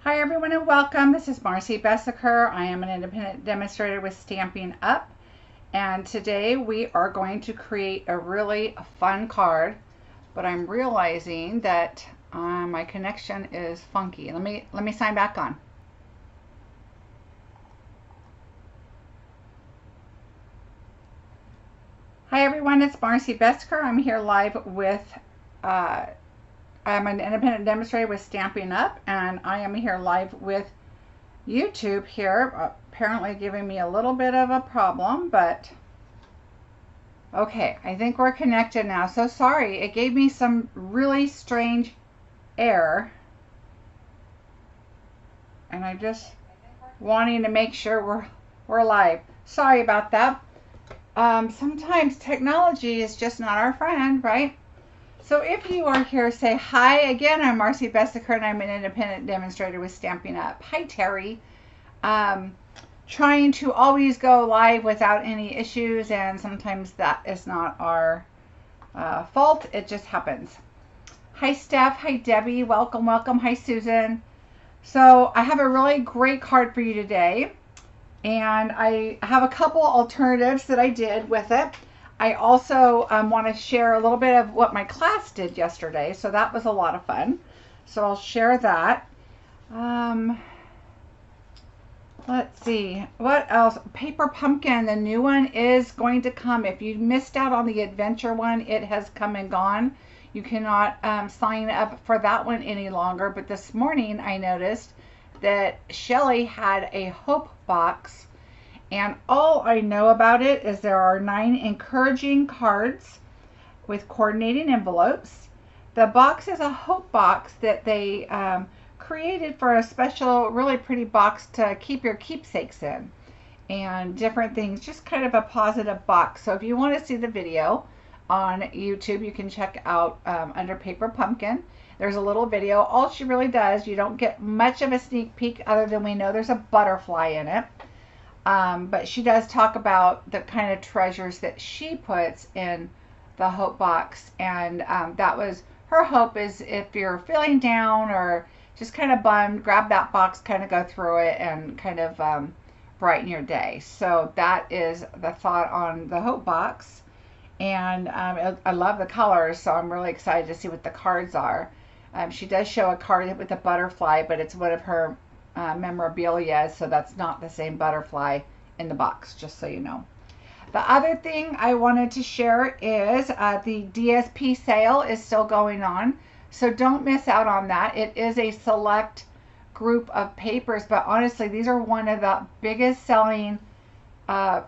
Hi everyone and welcome. This is Marcie Besecker. I am an independent demonstrator with Stampin' Up, and today we are going to create a really fun card, but I'm realizing that my connection is funky. Let me sign back on. Hi everyone, it's Marcie Besecker. I'm here live with I'm an independent demonstrator with Stampin' Up, and I am here live with YouTube here, apparently giving me a little bit of a problem, but okay, I think we're connected now. So sorry, it gave me some really strange error, and I'm just wanting to make sure we're live. Sorry about that. Sometimes technology is just not our friend, right? So if you are here, say hi. Again, I'm Marcie Besecker, and I'm an independent demonstrator with Stampin' Up. Hi, Terry. Trying to always go live without any issues, and sometimes that is not our fault. It just happens. Hi, Steph. Hi, Debbie. Welcome, welcome. Hi, Susan. So I have a really great card for you today, and I have a couple alternatives that I did with it. I also want to share a little bit of what my class did yesterday, so that was a lot of fun. So I'll share that. Let's see, what else? Paper Pumpkin, the new one is going to come. If you missed out on the adventure one, it has come and gone. You cannot sign up for that one any longer, but this morning I noticed that Shelly had a hope box. And all I know about it is there are 9 encouraging cards with coordinating envelopes. The box is a hope box that they created for a special, really pretty box to keep your keepsakes in and different things, just kind of a positive box. So if you want to see the video on YouTube, you can check out under Paper Pumpkin. There's a little video. All she really does, you don't get much of a sneak peek other than we know there's a butterfly in it. But she does talk about the kind of treasures that she puts in the hope box, and that was her hope, is if you're feeling down or just kind of bummed, grab that box, kind of go through it and kind of brighten your day. So that is the thought on the hope box, and I love the colors, so I'm really excited to see what the cards are. She does show a card with a butterfly, but it's one of her memorabilia, so that's not the same butterfly in the box, just so you know. The other thing I wanted to share is the DSP sale is still going on, so don't miss out on that. It is a select group of papers, but honestly, these are one of the biggest selling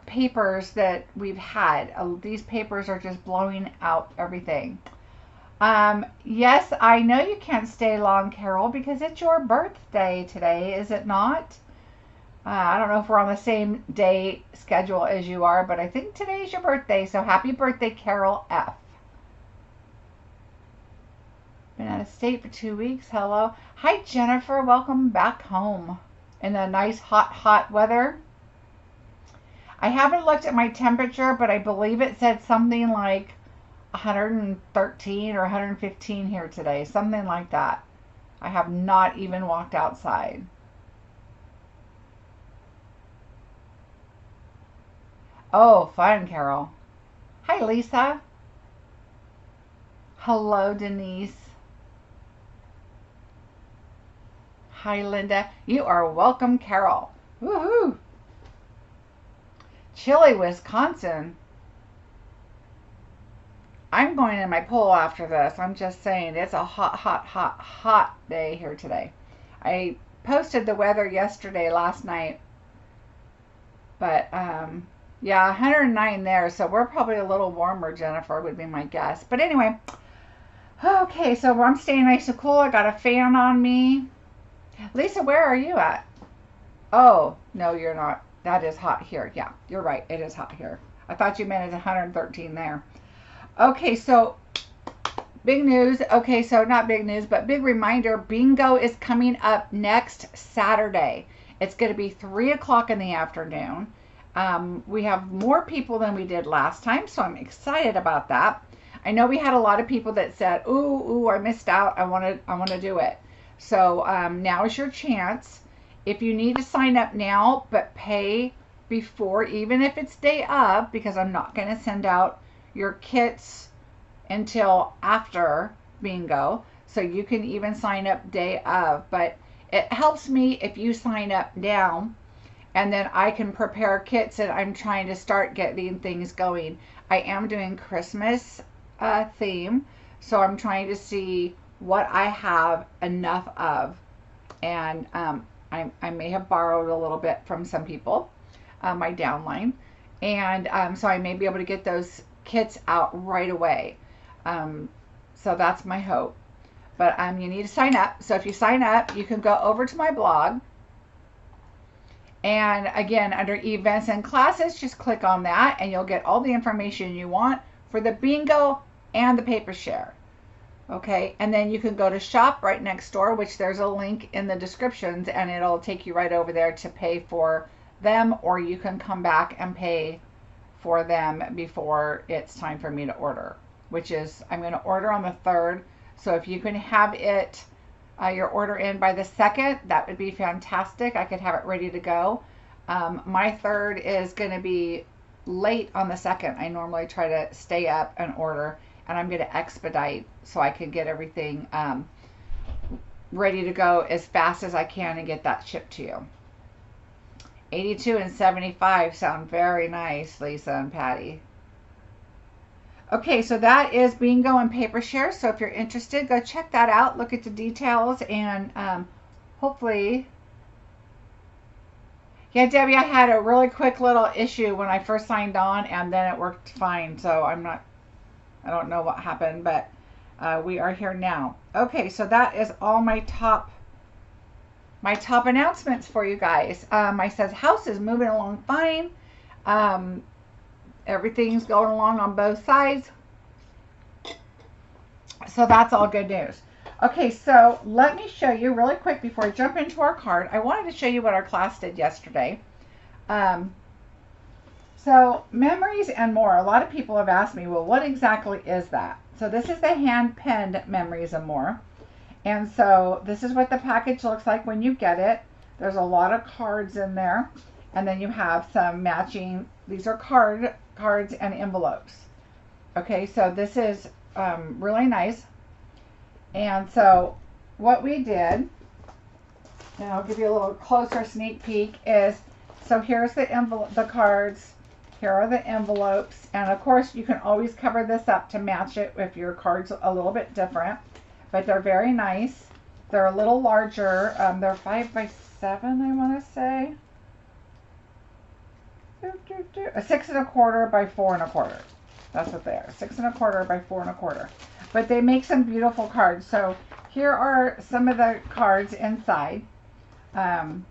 papers that we've had. These papers are just blowing out everything. Yes, I know you can't stay long, Carol, because it's your birthday today, is it not? I don't know if we're on the same day schedule as you are, but I think today's your birthday, so happy birthday, Carol F. Been out of state for 2 weeks. Hello. Hi, Jennifer. Welcome back home in the nice, hot weather. I haven't looked at my temperature, but I believe it said something like 113 or 115 here today, something like that. I have not even walked outside. Oh, fun, Carol. Hi, Lisa. Hello, Denise. Hi, Linda. You are welcome, Carol. Woohoo! Chilly, Wisconsin. I'm going in my pool after this. I'm just saying, it's a hot day here today. I posted the weather yesterday, last night. But, yeah, 109 there. So we're probably a little warmer, Jennifer, would be my guess. But anyway, okay, so I'm staying nice and cool. I got a fan on me. Lisa, where are you at? Oh, no, you're not. That is hot here. Yeah, you're right. It is hot here. I thought you meant it's 113 there. Okay, so big news. Okay, so not big news, but big reminder. Bingo is coming up next Saturday. It's going to be 3 o'clock in the afternoon. We have more people than we did last time, so I'm excited about that. I know we had a lot of people that said, ooh, I missed out. I want to do it. So now is your chance. If you need to sign up now, but pay before, even if it's day of, because I'm not going to send out your kits until after bingo. So you can even sign up day of, but it helps me if you sign up now, and then I can prepare kits, and I'm trying to start getting things going. I am doing Christmas theme, so I'm trying to see what I have enough of, and I may have borrowed a little bit from some people, my downline, and so I may be able to get those kits out right away. So that's my hope. But you need to sign up. So if you sign up, you can go over to my blog. And again, under events and classes, just click on that and you'll get all the information you want for the bingo and the paper share. Okay, and then you can go to shop right next door, which there's a link in the descriptions, and it'll take you right over there to pay for them, or you can come back and pay for them before it's time for me to order, which is, I'm going to order on the 3rd. So if you can have it, your order in by the 2nd, that would be fantastic. I could have it ready to go. My 3rd is going to be late on the 2nd. I normally try to stay up and order, and I'm going to expedite so I can get everything ready to go as fast as I can and get that shipped to you. 82 and 75 sound very nice, Lisa and Patty. Okay, so that is bingo and paper share. So if you're interested, go check that out. Look at the details, and hopefully, yeah, Debbie, I had a really quick little issue when I first signed on, and then it worked fine. So I don't know what happened, but we are here now. Okay, so that is all my top announcements for you guys. I says house is moving along fine. Everything's going along on both sides. So that's all good news. Okay, so let me show you really quick before I jump into our card. I wanted to show you what our class did yesterday. So memories and more. A lot of people have asked me, well, what exactly is that? So this is the hand-penned memories and more. And so this is what the package looks like when you get it. There's a lot of cards in there. And then you have some matching, these are cards and envelopes. Okay, so this is really nice. And so what we did, and I'll give you a little closer sneak peek, is, so here's the envelope, the cards, here are the envelopes, and of course you can always cover this up to match it if your card's a little bit different, but they're very nice. They're a little larger. They're 5 by 7, I want to say. 6 1/4 by 4 1/4. That's what they are. 6 1/4 by 4 1/4. But they make some beautiful cards. So here are some of the cards inside. And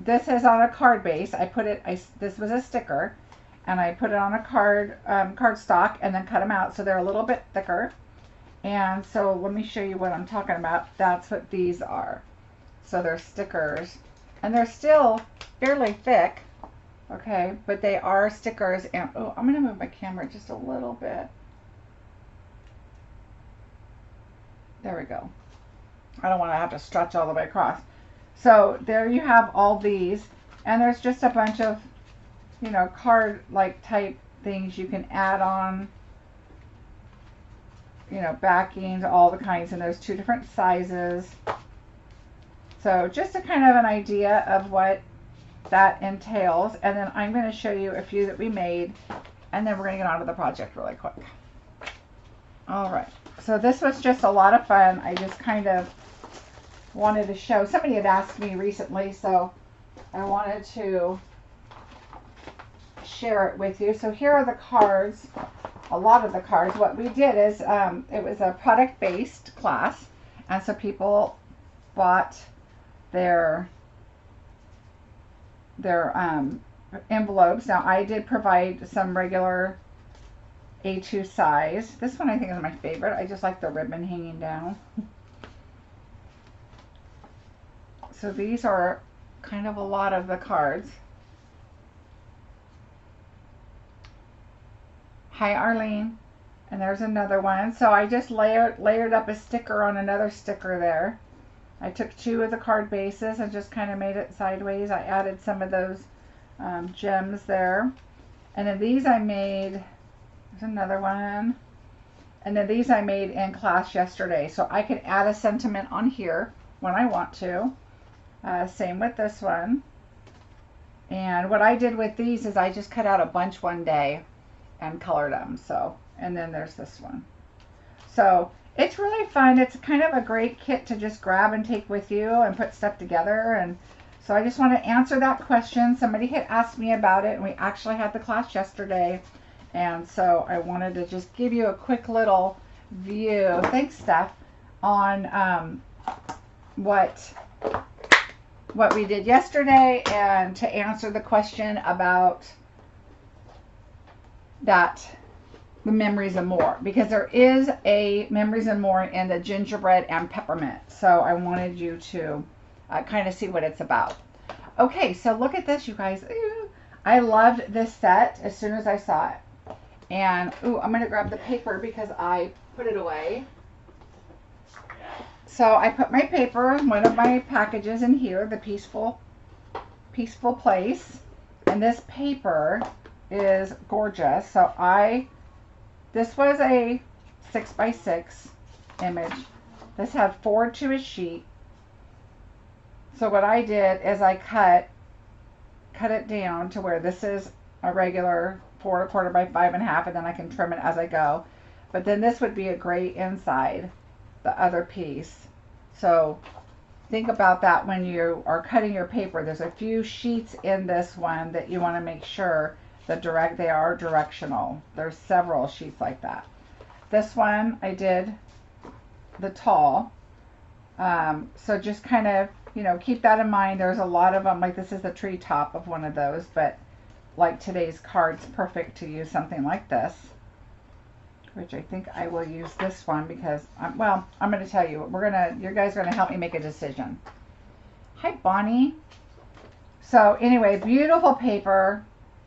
this is on a card base. This was a sticker, and I put it on a cardstock and then cut them out so they're a little bit thicker. And so let me show you what I'm talking about. That's what these are. So they're stickers, and they're still fairly thick, okay, but they are stickers. And oh, I'm going to move my camera just a little bit. There we go. I don't want to have to stretch all the way across. So there you have all these, and there's just a bunch of, you know, card-like type things you can add on, you know, backings, all the kinds, and there's 2 different sizes. So just a kind of an idea of what that entails, and then I'm going to show you a few that we made, and then we're going to get on to the project really quick. All right, so this was just a lot of fun. I just kind of wanted to show. Somebody had asked me recently, so I wanted to share it with you. So here are the cards, a lot of the cards. What we did is it was a product-based class, and so people bought their envelopes. Now I did provide some regular A2 size. This one I think is my favorite. I just like the ribbon hanging down. So these are kind of a lot of the cards. Hi Arlene And there's another one. So I just layered up a sticker on another sticker there. I took 2 of the card bases and just kind of made it sideways. I added some of those gems there. And then these I made, there's another one. And then these I made in class yesterday. So I can add a sentiment on here when I want to. Same with this one. And what I did with these is I just cut out a bunch one day and colored them. So, and then there's this one. So it's really fun. It's kind of a great kit to just grab and take with you and put stuff together. And so I just want to answer that question. Somebody had asked me about it, and we actually had the class yesterday. And so I wanted to just give you a quick little view, thanks Steph, on what we did yesterday, and to answer the question about that, the memories and more, because there is a memories and more in the gingerbread and peppermint. So I wanted you to kind of see what it's about. Okay, so look at this, you guys. Ooh, I loved this set as soon as I saw it. And ooh, I'm gonna grab the paper because I put it away. So I put my paper in one of my packages in here, the Peaceful Place. And this paper is gorgeous. So this was a 6x6 image. This had 4 to a sheet. So what I did is I cut it down to where this is a regular 4 1/4 by 5 1/2, and then I can trim it as I go. But then this would be a great inside the other piece. So think about that when you are cutting your paper. There's a few sheets in this one that you want to make sure that they are directional. There's several sheets like that. This one I did the tall. So just kind of, keep that in mind. There's a lot of them. Like this is the treetop of one of those, but like today's card's perfect to use something like this, which I think I will use this one because, I'm going to tell you, you guys are going to help me make a decision. Hi, Bonnie. So anyway, beautiful paper.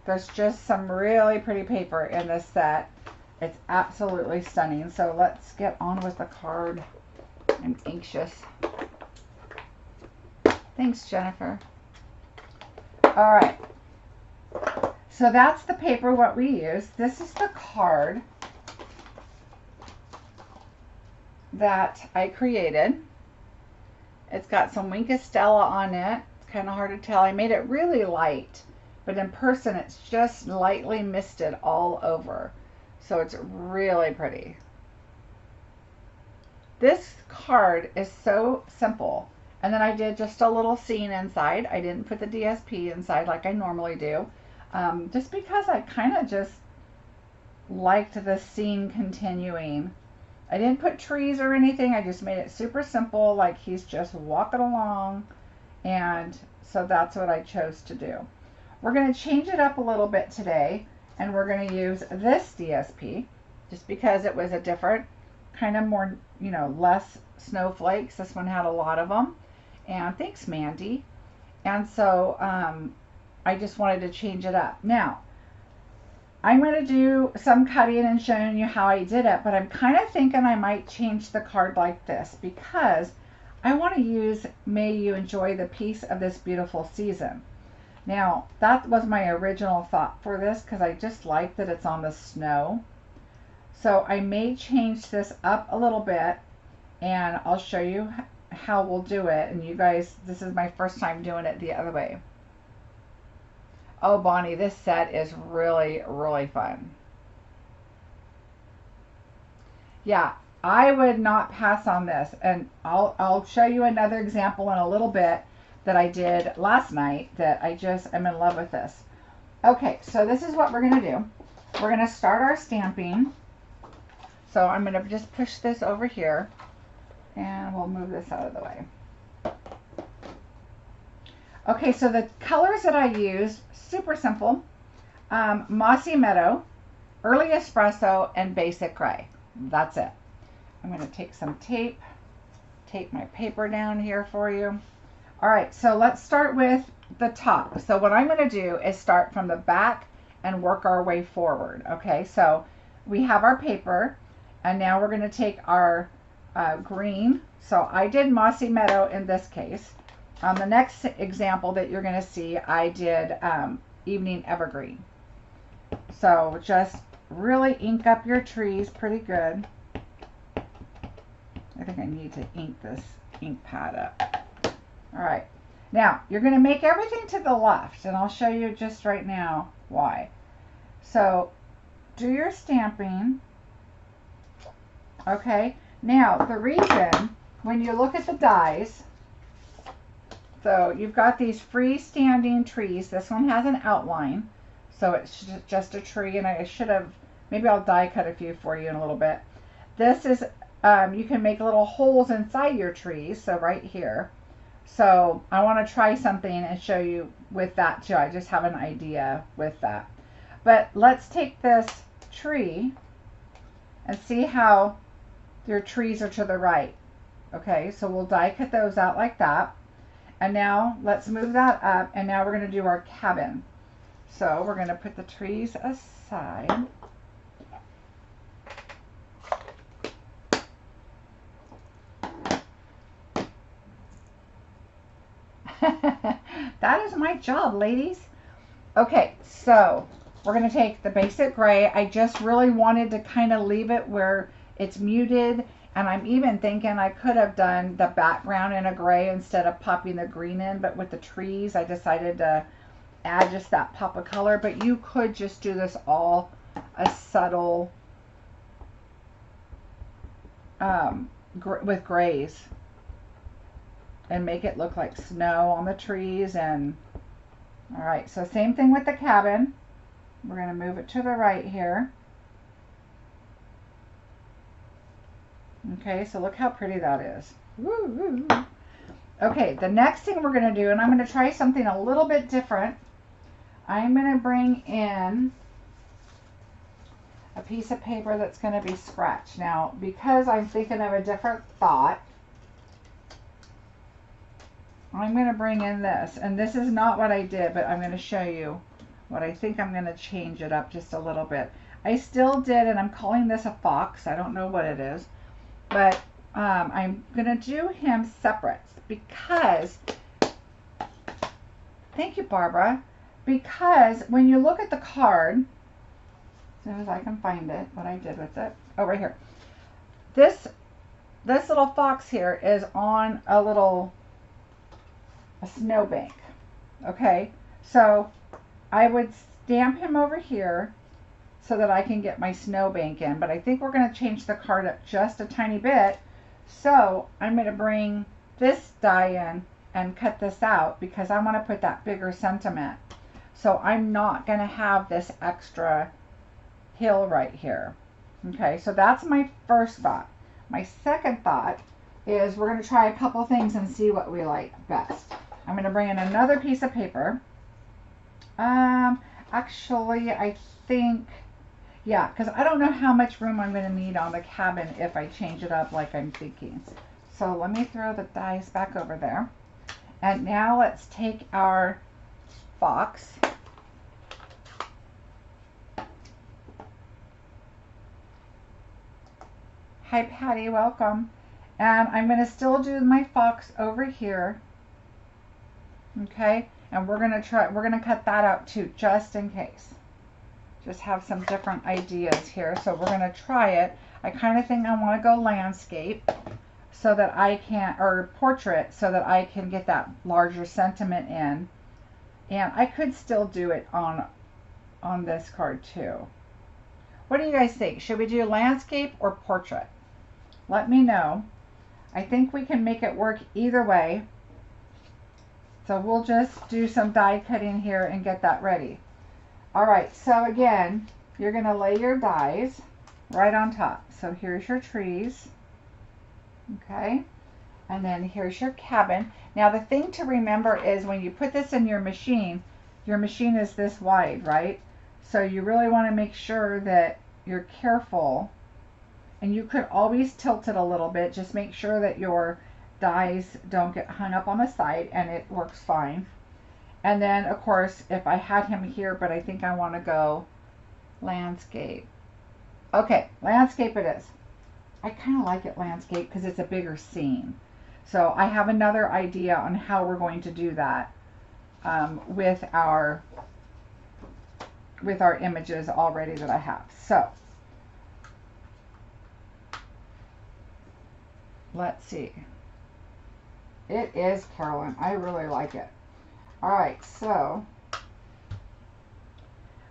There's just some really pretty paper in this set. It's absolutely stunning. So let's get on with the card. I'm anxious. Thanks, Jennifer. All right. So that's the paper, what we use. This is the card that I created. It's got some Wink of Stella on it. It's kind of hard to tell. I made it really light, but in person it's just lightly misted all over. So it's really pretty. This card is so simple. And then I did just a little scene inside. I didn't put the DSP inside like I normally do. Just because I kind of just liked the scene continuing. I didn't put trees or anything. I just made it super simple, like he's just walking along. And so that's what I chose to do. We're going to change it up a little bit today, and we're going to use this DSP just because it was a different, kind of more, less snowflakes. This one had a lot of them. And thanks, Mandy. And so I just wanted to change it up. Now, I'm going to do some cutting and showing you how I did it, but I'm kind of thinking I might change the card like this because I want to use May You Enjoy the Peace of This Beautiful Season. Now, that was my original thought for this because I just like that it's on the snow. So I may change this up a little bit, and I'll show you how we'll do it. And you guys, this is my first time doing it the other way. Oh, Bonnie, this set is really, really fun. Yeah, I would not pass on this. And I'll show you another example in a little bit that I did last night that I just am in love with this. Okay, so this is what we're going to do. We're going to start our stamping. So I'm going to just push this over here, and we'll move this out of the way. Okay, so the colors that I used, super simple. Mossy Meadow, Early Espresso, and Basic Gray. That's it. I'm going to take some tape my paper down here for you. All right, so let's start with the top. So what I'm going to do is start from the back and work our way forward. Okay, so we have our paper, and now we're going to take our green. So I did Mossy Meadow in this case. On the next example that you're going to see, I did Evening Evergreen. So just really ink up your trees pretty good. I think I need to ink this ink pad up. All right. Now, you're going to make everything to the left, and I'll show you just right now why. So, do your stamping. Okay. Now, the reason, when you look at the dies, so you've got these freestanding trees. This one has an outline, so it's just a tree, and I should have, maybe I'll die cut a few for you in a little bit. This is, you can make little holes inside your trees, so right here. So I want to try something and show you with that too. I just have an idea with that. But let's take this tree and see how your trees are to the right. Okay, so we'll die cut those out like that. And now let's move that up, and now we're going to do our cabin. So we're going to put the trees aside. That is my job, ladies. Okay, so we're going to take the basic gray. I just really wanted to kind of leave it where it's muted, and I'm even thinking I could have done the background in a gray instead of popping the green in, but with the trees I decided to add just that pop of color. But you could just do this all a subtle with grays and make it look like snow on the trees. And all right, so same thing with the cabin. We're going to move it to the right here. Okay, so look how pretty that is. Woo. Okay, the next thing we're going to do, and I'm going to try something a little bit different. I'm going to bring in a piece of paper that's going to be scratched. Now, because I'm thinking of a different thought, I'm going to bring in this. And this is not what I did, but I'm going to show you what I think. I'm going to change it up just a little bit. I still did, and I'm calling this a fox. I don't know what it is. But I'm going to do him separate because, thank you, Barbara, because when you look at the card, as soon as I can find it, what I did with it, oh, right here. This little fox here is on a snowbank, okay? So I would stamp him over here so that I can get my snowbank in, but I think we're going to change the card up just a tiny bit. So I'm going to bring this die in and cut this out because I want to put that bigger sentiment. So I'm not going to have this extra hill right here. Okay, so that's my first thought. My second thought is we're going to try a couple things and see what we like best. I'm going to bring in another piece of paper. Actually, I think, yeah, because I don't know how much room I'm going to need on the cabin if I change it up like I'm thinking. So let me throw the dies back over there. And now let's take our fox. Hi, Patty, welcome. And I'm going to still do my fox over here. Okay, and we're going to cut that out too, just in case. Just have some different ideas here. So we're going to try it. I kind of think I want to go landscape so that I can, or portrait, so that I can get that larger sentiment in. And I could still do it on this card too. What do you guys think? Should we do landscape or portrait? Let me know. I think we can make it work either way. So we'll just do some die cutting here and get that ready. All right, so again, you're going to lay your dies right on top. So here's your trees. Okay, and then here's your cabin. Now the thing to remember is when you put this in your machine is this wide, right? So you really want to make sure that you're careful, and you could always tilt it a little bit. Just make sure that your dies don't get hung up on the side, and it works fine. And then of course, if I had him here, but I think I want to go landscape. Okay, landscape it is. I kind of like it landscape because it's a bigger scene. So I have another idea on how we're going to do that with our images already that I have. So let's see. It is Carolyn. I really like it. All right, so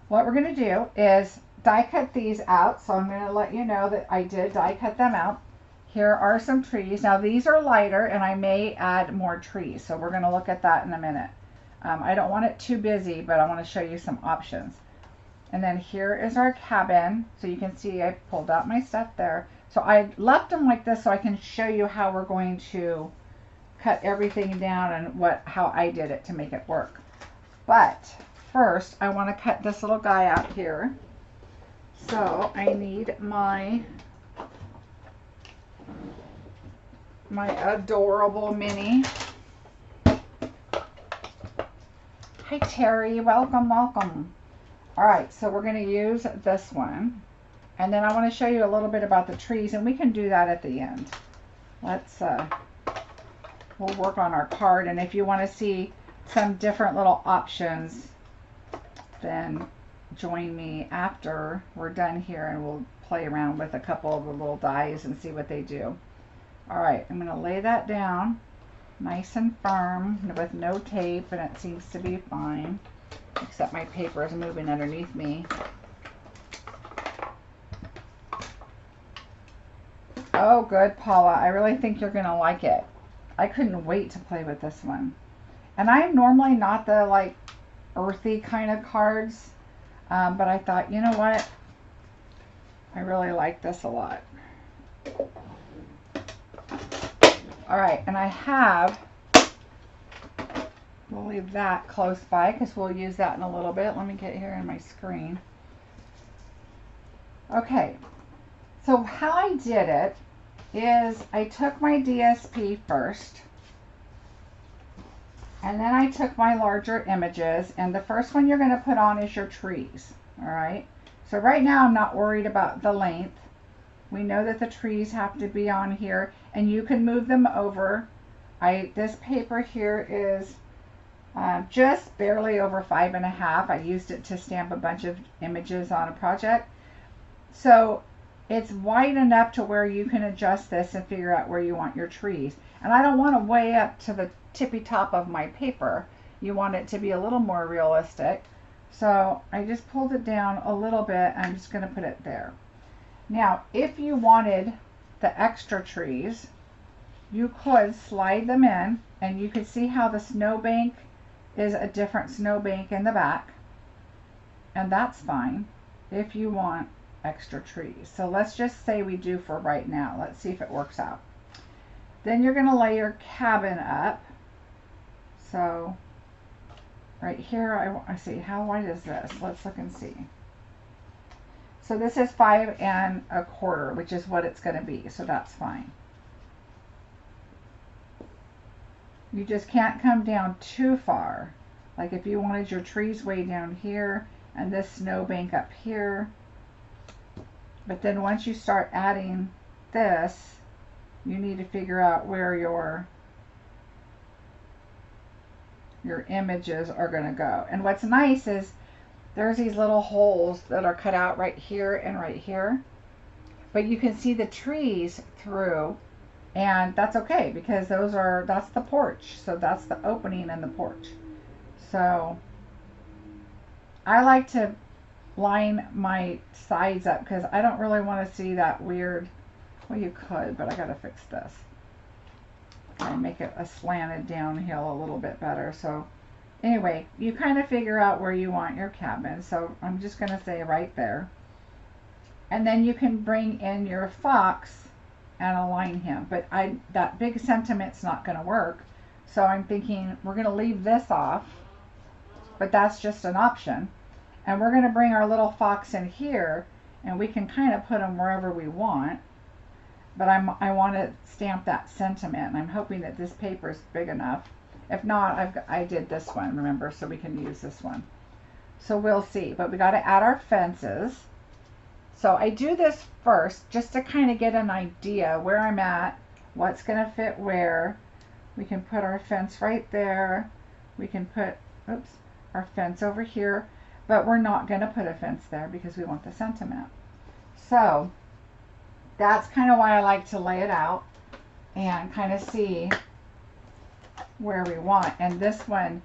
what we're going to do is die cut these out. So I'm going to let you know that I did die cut them out. Here are some trees. Now these are lighter and I may add more trees. So we're going to look at that in a minute. I don't want it too busy, but I want to show you some options. And then here is our cabin. So you can see I pulled out my stuff there. So I left them like this so I can show you how we're going to cut everything down and how I did it to make it work. But first I want to cut this little guy out here. So I need my adorable Mini. Hi Terry, welcome, welcome. All right, so we're going to use this one. And then I want to show you a little bit about the trees, and we can do that at the end. Let's, we'll work on our card, and if you want to see some different little options, then join me after we're done here, and we'll play around with a couple of the little dies and see what they do. All right, I'm going to lay that down nice and firm with no tape, and it seems to be fine, except my paper is moving underneath me. Oh, good, Paula. I really think you're going to like it. I couldn't wait to play with this one. And I'm normally not the, like, earthy kind of cards, but I thought, you know what? I really like this a lot. All right, and I have, we'll leave that close by because we'll use that in a little bit. Let me get here on my screen. Okay, so how I did it is I took my DSP first, and then I took my larger images, and the first one you're going to put on is your trees. All right, so right now I'm not worried about the length. We know that the trees have to be on here, and you can move them over. This paper here is just barely over 5.5. I used it to stamp a bunch of images on a project. So it's wide enough to where you can adjust this and figure out where you want your trees. And I don't want to way up to the tippy top of my paper. You want it to be a little more realistic. So I just pulled it down a little bit. I'm just going to put it there. Now, if you wanted the extra trees, you could slide them in, and you could see how the snowbank is a different snowbank in the back. And that's fine if you want extra trees. So let's just say we do for right now. Let's see if it works out. Then you're going to lay your cabin up. So right here, I see, how wide is this? Let's look and see. So this is 5 1/4, which is what it's going to be. So that's fine. You just can't come down too far. Like if you wanted your trees way down here and this snowbank up here. But then once you start adding this, you need to figure out where your images are going to go. And what's nice is there's these little holes that are cut out right here and right here. But you can see the trees through, and that's okay because that's the porch. So that's the opening in the porch. So I like to line my sides up because I don't really want to see that weird, well, you could, but I got to fix this. And make it a slanted downhill a little bit better. So anyway, you kind of figure out where you want your cabin. So I'm just going to say right there. And then you can bring in your fox and align him. But that big sentiment's not going to work. So I'm thinking we're going to leave this off. But that's just an option. And we're going to bring our little fox in here. And we can kind of put him wherever we want. But I want to stamp that sentiment. And I'm hoping that this paper is big enough. If not, I did this one, remember, so we can use this one. So we'll see. But we got to add our fences. So I do this first just to kind of get an idea where I'm at, what's going to fit where. We can put our fence right there. We can put, oops, our fence over here, but we're not going to put a fence there because we want the sentiment. So that's kind of why I like to lay it out and kind of see where we want. And this one,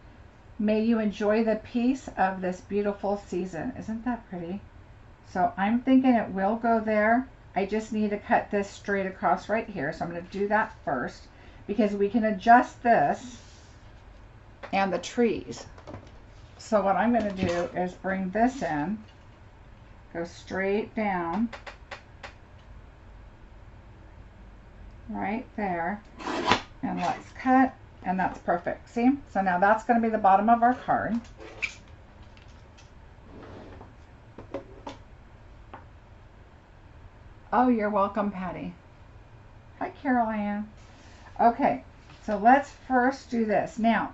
may you enjoy the peace of this beautiful season. Isn't that pretty? So I'm thinking it will go there. I just need to cut this straight across right here. So I'm going to do that first because we can adjust this and the trees. So what I'm going to do is bring this in, go straight down, right there, and let's cut, and that's perfect. See? So now that's going to be the bottom of our card. Oh, you're welcome, Patty. Hi, Carol Ann. Okay, so let's first do this. Now,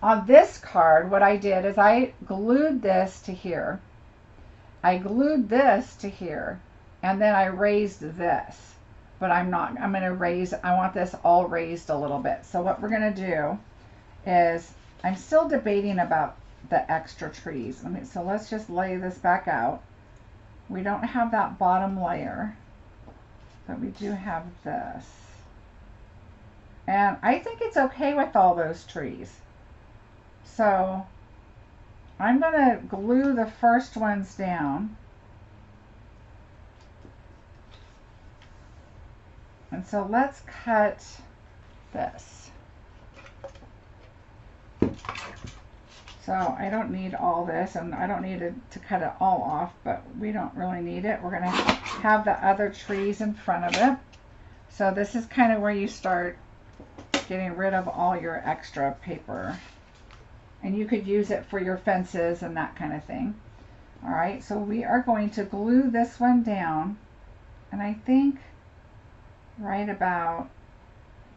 on this card, what I did is I glued this to here. I glued this to here, and then I raised this. But I'm going to raise, I want this all raised a little bit. So what we're going to do is, I'm still debating about the extra trees. So let's just lay this back out. We don't have that bottom layer, but we do have this. And I think it's okay with all those trees. So I'm going to glue the first ones down. And so let's cut this. So I don't need all this, and I don't need to cut it all off, but we don't really need it. We're going to have the other trees in front of it. So this is kind of where you start getting rid of all your extra paper. And you could use it for your fences and that kind of thing. All right, so we are going to glue this one down, and I think right about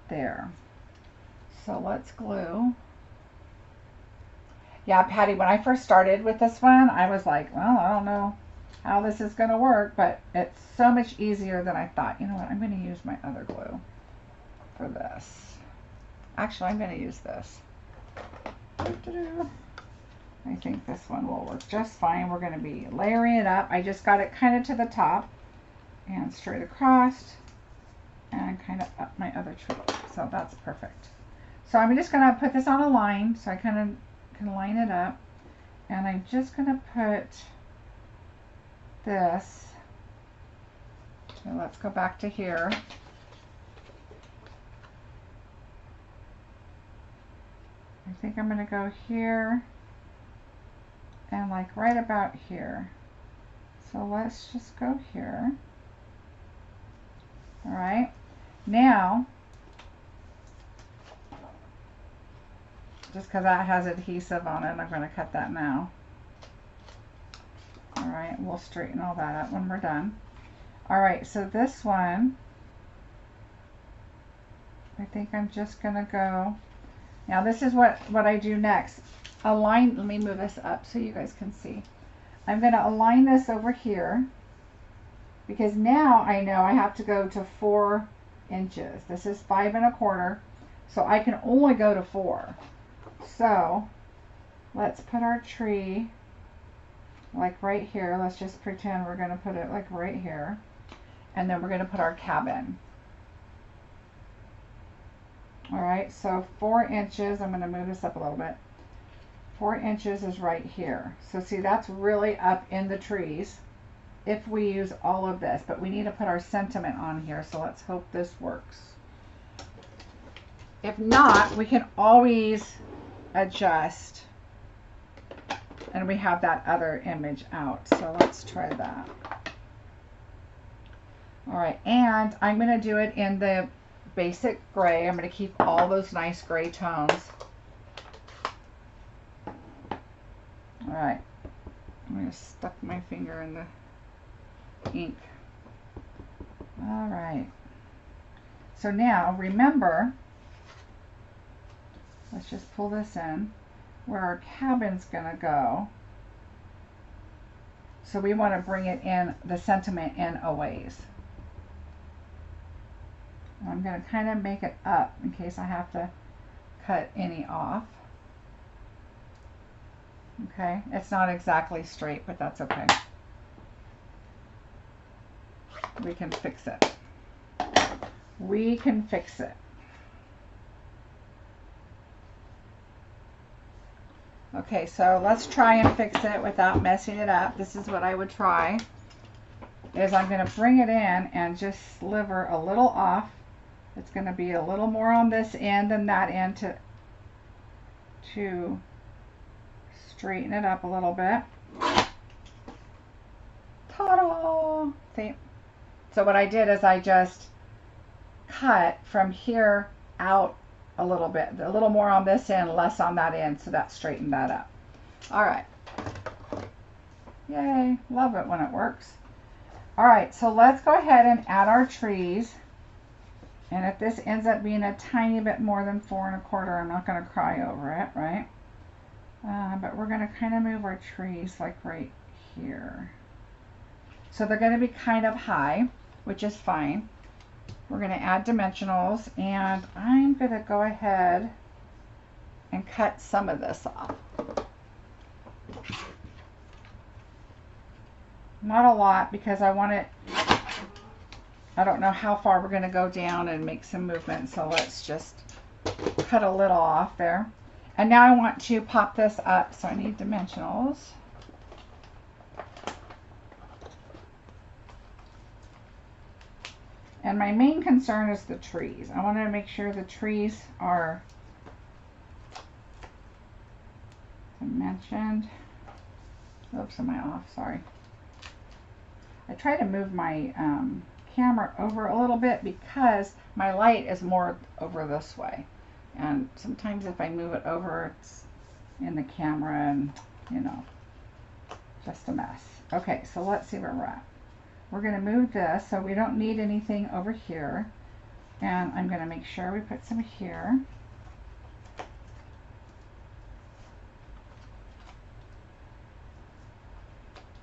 there. So let's glue. Yeah, Patty, when I first started with this one, I was like, well, I don't know how this is going to work, but it's so much easier than I thought. You know what? I'm going to use my other glue for this. Actually, I'm going to use this. I think this one will work just fine. We're going to be layering it up. I just got it kind of to the top and straight across and kind of up my other tree. So that's perfect. So I'm just going to put this on a line so I kind of can line it up. And I'm just going to put this. So let's go back to here. I think I'm going to go here and like right about here. So let's just go here. All right. Now, just because that has adhesive on it, I'm going to cut that now. All right, we'll straighten all that up when we're done. All right, so this one, I think I'm just going to go. Now this is what I do next. Align, let me move this up so you guys can see. I'm going to align this over here because now I know I have to go to 4 inches. This is 5 1/4, so I can only go to 4. So let's put our tree like right here. Let's just pretend we're going to put it like right here, and then we're going to put our cabin. All right, so 4 inches, I'm going to move this up a little bit. 4 inches is right here. So see, that's really up in the trees if we use all of this, but we need to put our sentiment on here, so let's hope this works. If not, we can always adjust, and we have that other image out. So let's try that. All right, and I'm going to do it in the basic gray. I'm going to keep all those nice gray tones. All right, I'm going to stuck my finger in the ink. All right, so now remember, let's just pull this in where our cabin's going to go. So we want to bring it in, the sentiment in a ways. I'm going to kind of make it up in case I have to cut any off. Okay, it's not exactly straight, but that's okay. We can fix it. We can fix it. Okay, so let's try and fix it without messing it up. This is what I would try, is I'm going to bring it in and just sliver a little off. It's going to be a little more on this end than that end to straighten it up a little bit. Ta-da! See? So what I did is I just cut from here out a little bit, a little more on this end, less on that end, so that straightened that up. All right. Yay, love it when it works. All right, so let's go ahead and add our trees. And if this ends up being a tiny bit more than 4 1/4, I'm not going to cry over it, right? But we're going to kind of move our trees like right here. So they're going to be kind of high, which is fine. We're going to add dimensionals, and I'm going to go ahead and cut some of this off. Not a lot, because I want it, I don't know how far we're going to go down and make some movement, so let's just cut a little off there. And now I want to pop this up, so I need dimensionals. And my main concern is the trees. I want to make sure the trees are dimensioned. Oops, am I off? Sorry. I try to move my camera over a little bit because my light is more over this way. And sometimes if I move it over, it's in the camera and, you know, just a mess. Okay, so let's see where we're at. We're going to move this so we don't need anything over here. And I'm going to make sure we put some here.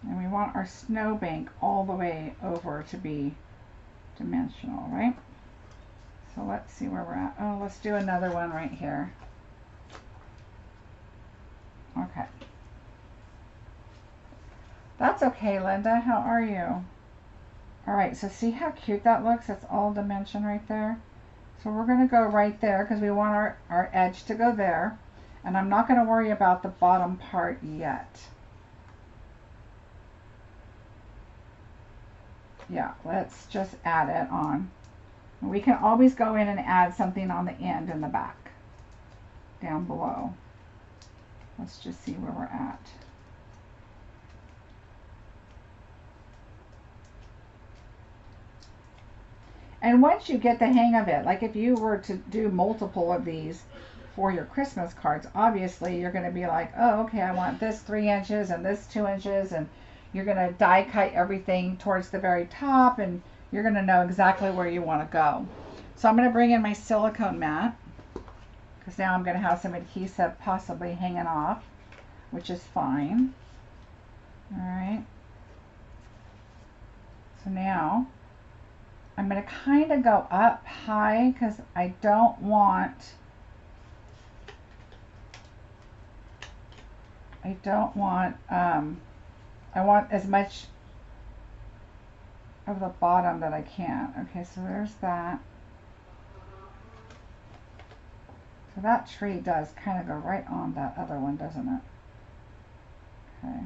And we want our snowbank all the way over to be dimensional, right? So let's see where we're at. Oh, let's do another one right here. Okay. That's okay, Linda. How are you? All right, so see how cute that looks? It's all dimension right there. So we're going to go right there because we want our edge to go there. And I'm not going to worry about the bottom part yet. Yeah, let's just add it on. We can always go in and add something on the end and the back, down below. Let's just see where we're at. And once you get the hang of it, like if you were to do multiple of these for your Christmas cards, obviously you're going to be like, oh, okay, I want this 3 inches and this 2 inches, and you're going to die cut everything towards the very top, and you're going to know exactly where you want to go. So I'm going to bring in my silicone mat, because now I'm going to have some adhesive possibly hanging off, which is fine. All right. So now I'm going to kind of go up high because I don't want, I want as much of the bottom that I can. Okay, so there's that. So that tree does kind of go right on that other one, doesn't it? Okay.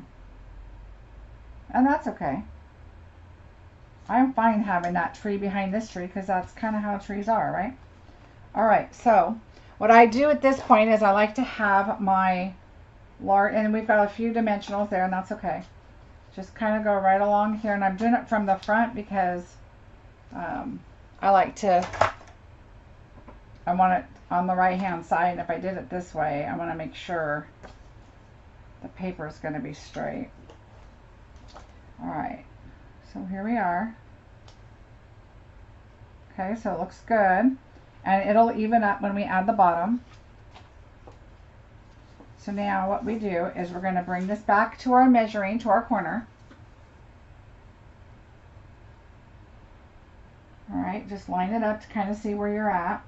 And that's okay. I'm fine having that tree behind this tree because that's kind of how trees are, right? All right, so what I do at this point is I like to have my large, and we've got a few dimensionals there, and that's okay. Just kind of go right along here, and I'm doing it from the front because I like to, I want it on the right hand side, and if I did it this way, I want to make sure the paper is going to be straight. All right, so here we are. Okay, so it looks good, and it'll even up when we add the bottom. So now what we do is we're going to bring this back to our measuring, to our corner. All right, just line it up to kind of see where you're at.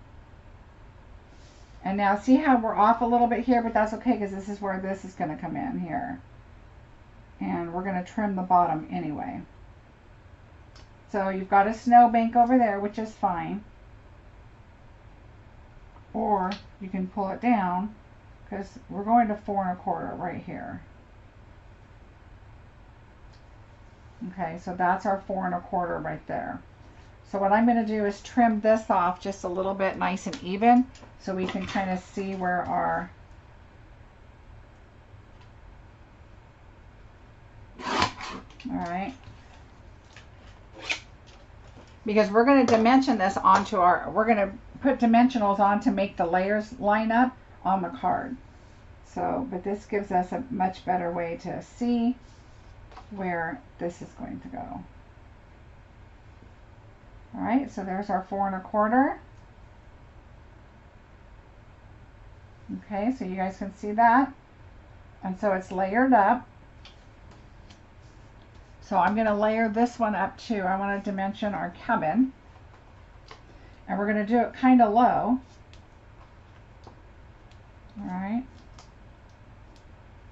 And now see how we're off a little bit here, but that's okay because this is where this is going to come in here. And we're going to trim the bottom anyway. So you've got a snowbank over there, which is fine. Or you can pull it down because we're going to 4 1/4 right here. Okay, so that's our 4 1/4 right there. So what I'm going to do is trim this off just a little bit nice and even so we can kind of see where our alright. Because we're going to dimension this onto our, we're going to put dimensionals on to make the layers line up on the card. So, but this gives us a much better way to see where this is going to go. Alright, so there's our 4 1/4. Okay, so you guys can see that. And so it's layered up. So I'm going to layer this one up too. I want to dimension our cabin. And we're going to do it kind of low. Alright.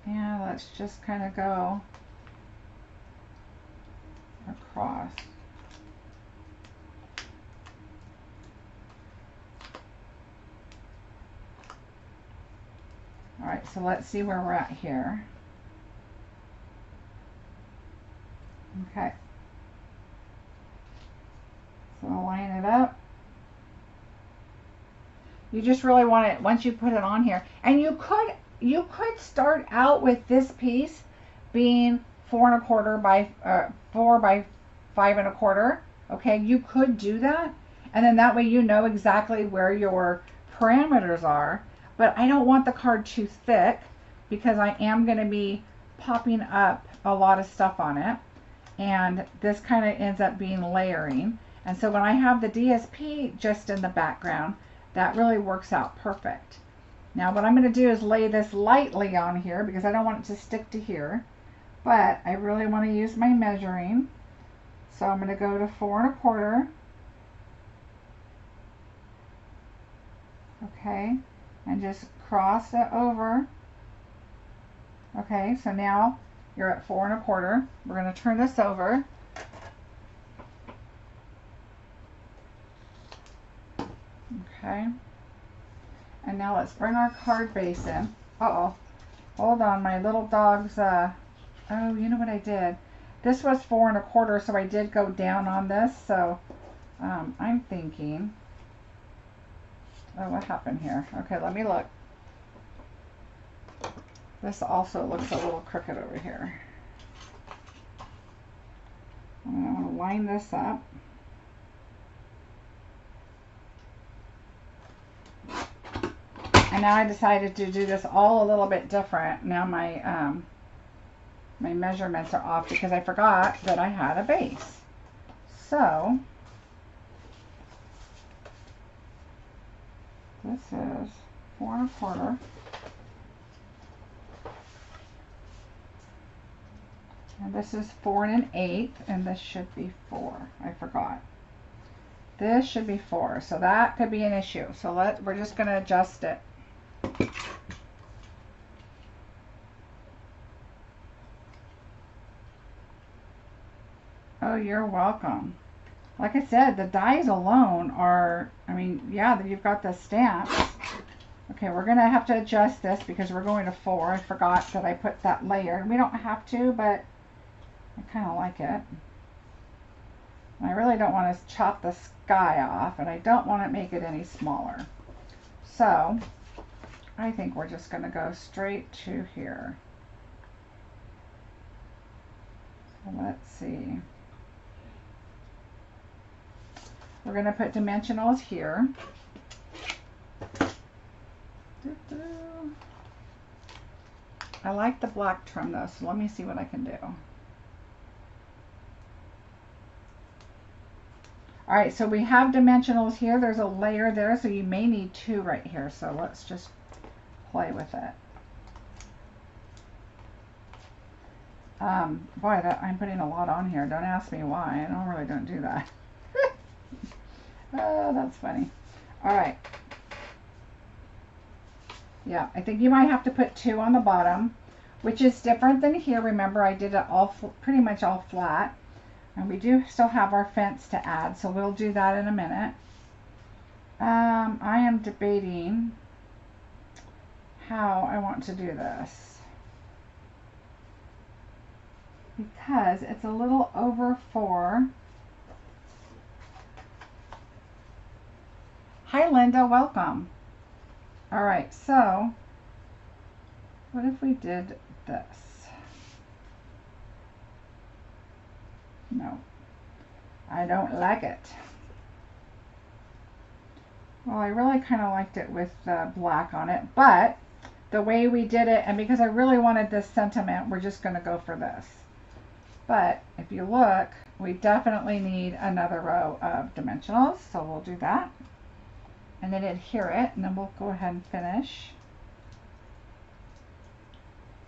And let's just kind of go across. Alright, so let's see where we're at here. Okay. So I'll line it up. You just really want it once you put it on here. And you could start out with this piece being 4 1/4 by 4 by 5 1/4. Okay, you could do that. And then that way you know exactly where your parameters are. But I don't want the card too thick because I am going to be popping up a lot of stuff on it. And this kind of ends up being layering. And so when I have the DSP just in the background, that really works out perfect. Now what I'm going to do is lay this lightly on here because I don't want it to stick to here. But I really want to use my measuring. So I'm going to go to 4 1/4. Okay. And just cross it over. Okay, so now you're at 4 1/4. We're going to turn this over. Okay. And now let's bring our card base in. Uh-oh. Hold on, my little dog's, oh, you know what I did? This was 4 1/4, so I did go down on this, so I'm thinking, oh, what happened here? Okay, let me look. This also looks a little crooked over here. I'm going to line this up. And now I decided to do this all a little bit different. Now my my measurements are off because I forgot that I had a base. So this is 4 1/4. And this is 4 1/8, and this should be 4. I forgot. This should be 4, so that could be an issue. So we're just going to adjust it. Oh, you're welcome. Like I said, the dies alone are, I mean, yeah, you've got the stamps. Okay, we're going to have to adjust this because we're going to 4. I forgot that I put that layer. We don't have to, but I kind of like it. I really don't want to chop the sky off, and I don't want to make it any smaller. So I think we're just going to go straight to here. So let's see. We're going to put dimensionals here. I like the black trim though, so let me see what I can do. Alright, so we have dimensionals here. There's a layer there, so you may need 2 right here. So let's just play with it. Boy, I'm putting a lot on here. Don't ask me why. I really don't do that. Oh, that's funny. All right. Yeah, I think you might have to put 2 on the bottom, which is different than here. Remember, I did it all pretty much all flat. And we do still have our fence to add, so we'll do that in a minute. I am debating how I want to do this, because it's a little over 4. Hi Linda, welcome. All right, so what if we did this? No, I don't like it. Well, I really kind of liked it with black on it, but the way we did it, and because I really wanted this sentiment, we're just going to go for this. But if you look, we definitely need another row of dimensionals, so we'll do that. And then adhere it, and then we'll go ahead and finish.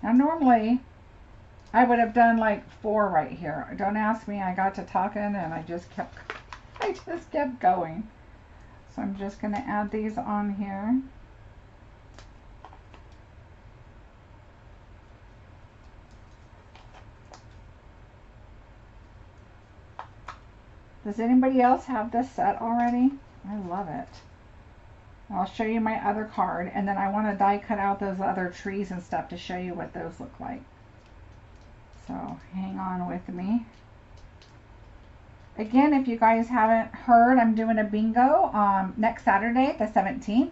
Now normally, I would have done like 4 right here. Don't ask me, I got to talking and I just kept going. So I'm just going to add these on here. Does anybody else have this set already? I love it. I'll show you my other card, and then I want to die cut out those other trees and stuff to show you what those look like. So hang on with me. Again, if you guys haven't heard, I'm doing a bingo next Saturday, the 17th.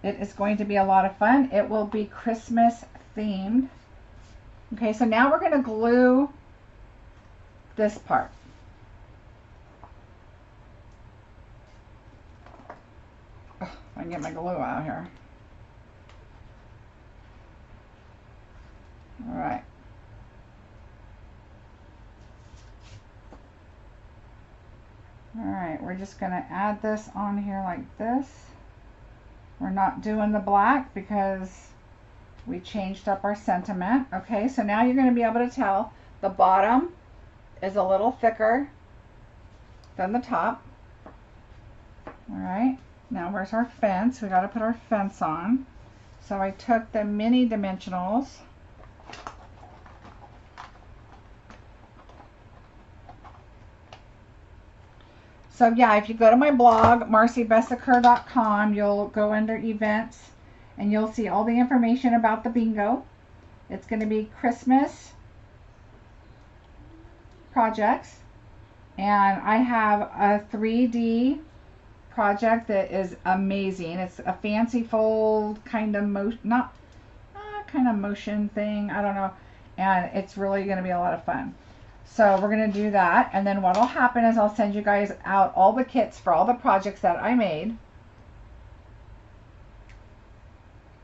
It is going to be a lot of fun. It will be Christmas themed. Okay, so now we're going to glue this part. Oh, I can get my glue out here. All right. Alright, we're just going to add this on here like this. We're not doing the black because we changed up our sentiment. Okay, so now you're going to be able to tell the bottom is a little thicker than the top. Alright, now where's our fence? We got to put our fence on. So I took the mini dimensionals. So yeah, if you go to my blog, marciebeseckerdesigns.com, you'll go under events and you'll see all the information about the bingo. It's going to be Christmas projects. And I have a 3D project that is amazing. It's a fancy fold kind of motion thing. I don't know. And it's really going to be a lot of fun. So we're going to do that, and then what will happen is I'll send you guys out all the kits for all the projects that I made.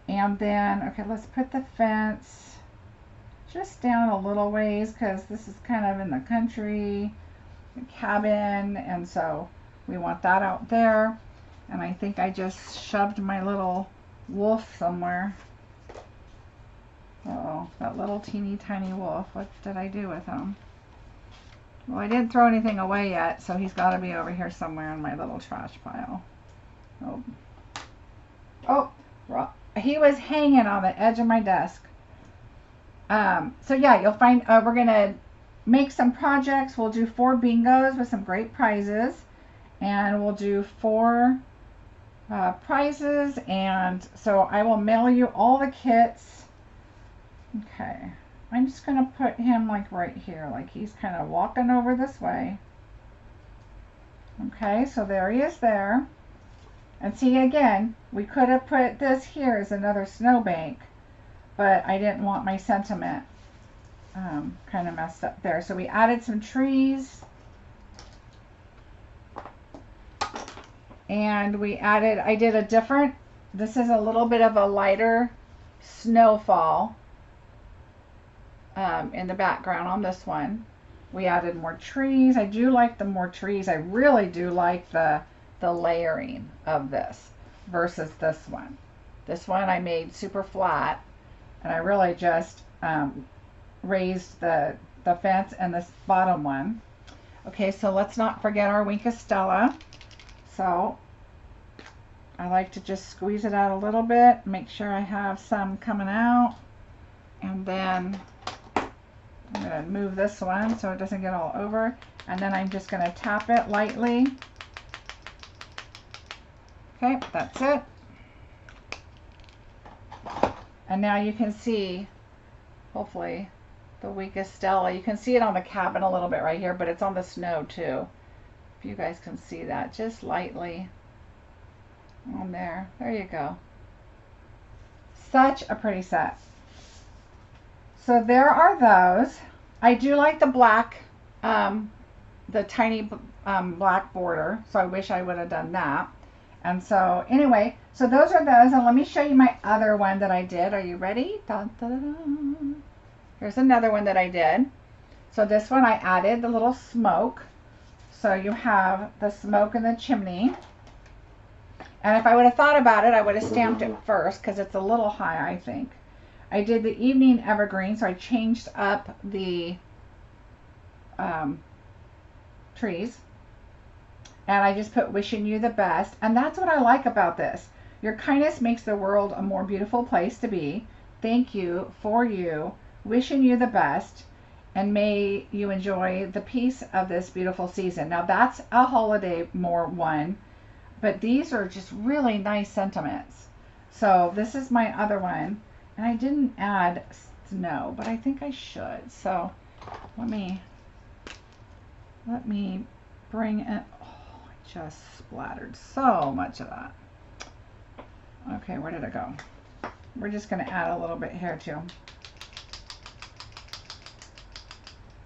And then, okay, let's put the fence just down a little ways because this is kind of in the country, the cabin, and so we want that out there. And I think I just shoved my little wolf somewhere. Uh-oh, that little teeny tiny wolf. What did I do with him? Well, I didn't throw anything away yet, so he's got to be over here somewhere in my little trash pile. Oh, he was hanging on the edge of my desk. So yeah, you'll find we're going to make some projects. We'll do 4 bingos with some great prizes, and we'll do 4 prizes, and so I will mail you all the kits. Okay. I'm just going to put him like right here, like he's kind of walking over this way. Okay, so there he is there. And see, again, we could have put this here as another snowbank, but I didn't want my sentiment kind of messed up there. So we added some trees. And we added, I did a different, this is a little bit of a lighter snowfall. In the background on this one. We added more trees. I do like the more trees. I really do like the layering of this versus this one. This one I made super flat, and I really just raised the fence and this bottom one. Okay, so let's not forget our Wink of Stella. So I like to just squeeze it out a little bit, make sure I have some coming out, and then I'm going to move this one so it doesn't get all over, and then I'm just going to tap it lightly. Okay, that's it. And now you can see, hopefully, the weakest Stella. You can see it on the cabin a little bit right here, but it's on the snow too. If you guys can see that, just lightly on there. There you go. Such a pretty set. So there are those. I do like the black, the tiny black border, so I wish I would have done that. And so anyway, so those are those, and let me show you my other one that I did. Are you ready? Dun, dun, dun. Here's another one that I did. So this one I added the little smoke. So you have the smoke in the chimney. And if I would have thought about it, I would have stamped it first because it's a little high, I think. I did the evening evergreen, so I changed up the trees. And I just put wishing you the best. And that's what I like about this. Your kindness makes the world a more beautiful place to be. Thank you for you. Wishing you the best. And may you enjoy the peace of this beautiful season. Now that's a holiday more one. But these are just really nice sentiments. So this is my other one. And I didn't add snow, but I think I should. So let me bring it. Just splattered so much of that. Okay, where did it go? We're just going to add a little bit here too.